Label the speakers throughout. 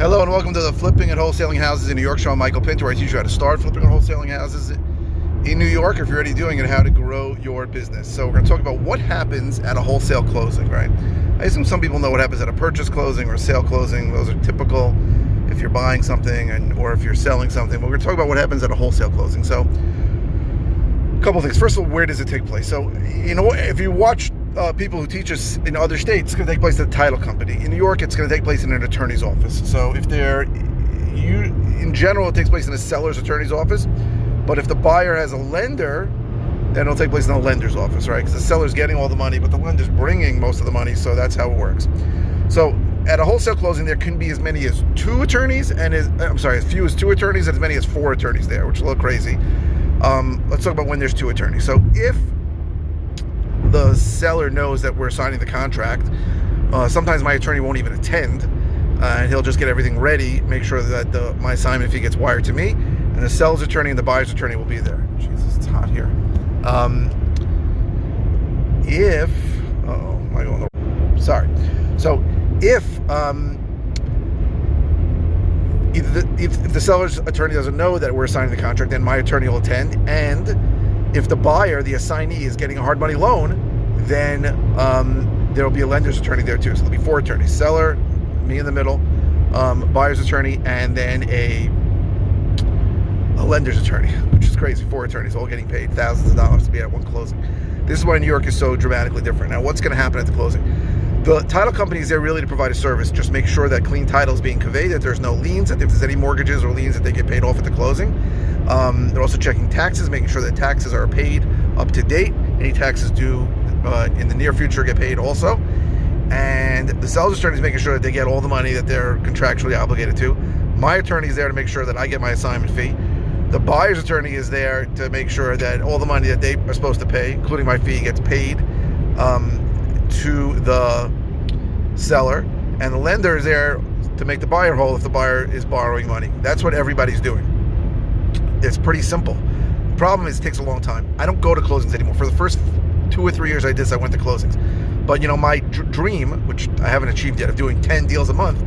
Speaker 1: Hello and welcome to the Flipping and Wholesaling Houses in New York show. I'm Michael Pinter. I teach you how to start flipping and wholesaling houses in New York, if you're already doing it, how to grow your business. So we're going to talk about what happens at a wholesale closing, right? I assume some people know what happens at a purchase closing or a sale closing. Those are typical if you're buying something or if you're selling something. But we're going to talk about what happens at a wholesale closing. So a couple of things. First of all, where does it take place? So, if you watch people who teach us in other states, it's going to take place at the title company. In New York, it's going to take place in an attorney's office. So in general, it takes place in a seller's attorney's office. But if the buyer has a lender, then it'll take place in the lender's office, right? Because the seller's getting all the money, but the lender's bringing most of the money. So that's how it works. So at a wholesale closing, there can be as many as as few as 2 attorneys and as many as 4 attorneys there, which is a little crazy. Let's talk about when there's 2 attorneys. So if the seller knows that we're signing the contract, sometimes my attorney won't even attend, and he'll just get everything ready, make sure that my assignment fee gets wired to me, and the seller's attorney and the buyer's attorney will be there. Jesus, it's hot here. If the seller's attorney doesn't know that we're signing the contract, then my attorney will attend. And if the buyer, the assignee, is getting a hard money loan, then there will be a lender's attorney there too. So there'll be 4 attorneys: seller, me in the middle, buyer's attorney, and then a lender's attorney, which is crazy. 4 attorneys all getting paid thousands of dollars to be at one closing. This is why New York is so dramatically different. Now, what's going to happen at the closing? The title company is there really to provide a service. Just make sure that clean title is being conveyed, that there's no liens, that if there's any mortgages or liens, that they get paid off at the closing. They're also checking taxes, making sure that taxes are paid up to date. Any taxes due in the near future get paid also. And the seller's attorney is making sure that they get all the money that they're contractually obligated to. My attorney is there to make sure that I get my assignment fee. The buyer's attorney is there to make sure that all the money that they are supposed to pay, including my fee, gets paid to the seller. And the lender is there to make the buyer whole if the buyer is borrowing money. That's what everybody's doing. It's pretty simple. The problem is it takes a long time. I don't go to closings anymore. For the first 2 or 3 years I did this, I went to closings. But my dream, which I haven't achieved yet, of doing 10 deals a month,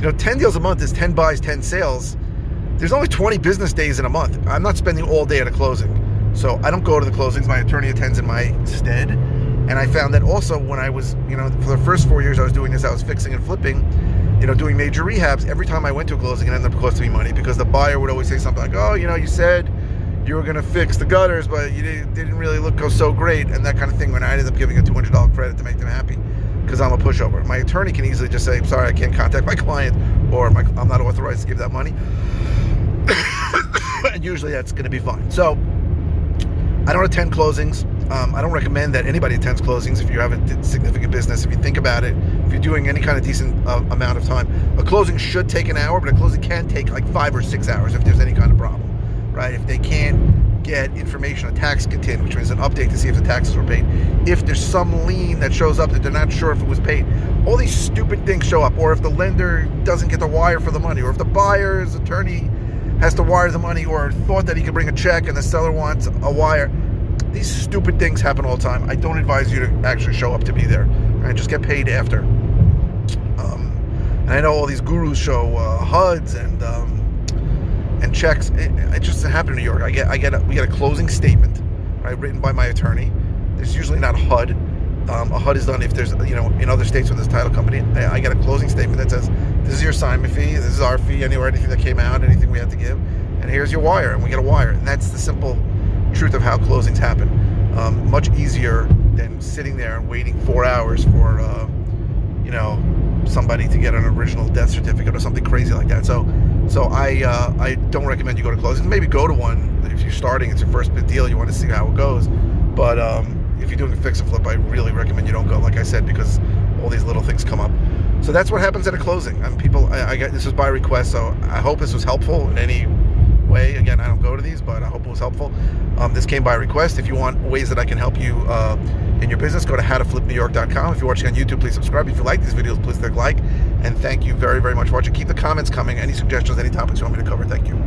Speaker 1: 10 deals a month is 10 buys, 10 sales. There's only 20 business days in a month. I'm not spending all day at a closing. So I don't go to the closings. My attorney attends in my stead. And I found that also when I was, for the first 4 years I was doing this, I was fixing and flipping, doing major rehabs. Every time I went to a closing, it ended up costing me money because the buyer would always say something like, oh, you said you were going to fix the gutters, but you didn't really look so great, and that kind of thing, when I ended up giving a $200 credit to make them happy because I'm a pushover. My attorney can easily just say, I'm sorry, I can't contact my client, or I'm not authorized to give that money. And usually that's going to be fine. So I don't attend closings. I don't recommend that anybody attends closings if you have a significant business. If you think about it, if you're doing any kind of decent amount of time, a closing should take an hour, but a closing can take like 5 or 6 hours if there's any kind of problem, right? If they can't get information, a tax contingent, which means an update to see if the taxes were paid. If there's some lien that shows up that they're not sure if it was paid, all these stupid things show up. Or if the lender doesn't get the wire for the money, or if the buyer's attorney has to wire the money, or thought that he could bring a check and the seller wants a wire. These stupid things happen all the time. I don't advise you to actually show up to be there. Right? Just get paid after. And I know all these gurus show HUDs and checks. It just happened in New York. We get a closing statement, right, written by my attorney. There's usually not a HUD. A HUD is done if there's, in other states when there's a title company. I get a closing statement that says, this is your assignment fee, this is our fee, anything that came out, anything we had to give, and here's your wire, and we get a wire. And that's the simple truth of how closings happen. Much easier than sitting there and waiting 4 hours for, somebody to get an original death certificate or something crazy like that. So I don't recommend you go to closings. Maybe go to one if you're starting. It's your first big deal. You want to see how it goes. But if you're doing a fix and flip, I really recommend you don't go, like I said, because all these little things come up. So that's what happens at a closing. I get this was by request, so I hope this was helpful in any way. Again, I don't go to these, but I hope it was helpful. This came by request. If you want ways that I can help you in your business, go to howtoflipnewyork.com. If you're watching on YouTube, please subscribe. If you like these videos, please click like. And thank you very, very much for watching. Keep the comments coming. Any suggestions, any topics you want me to cover, thank you.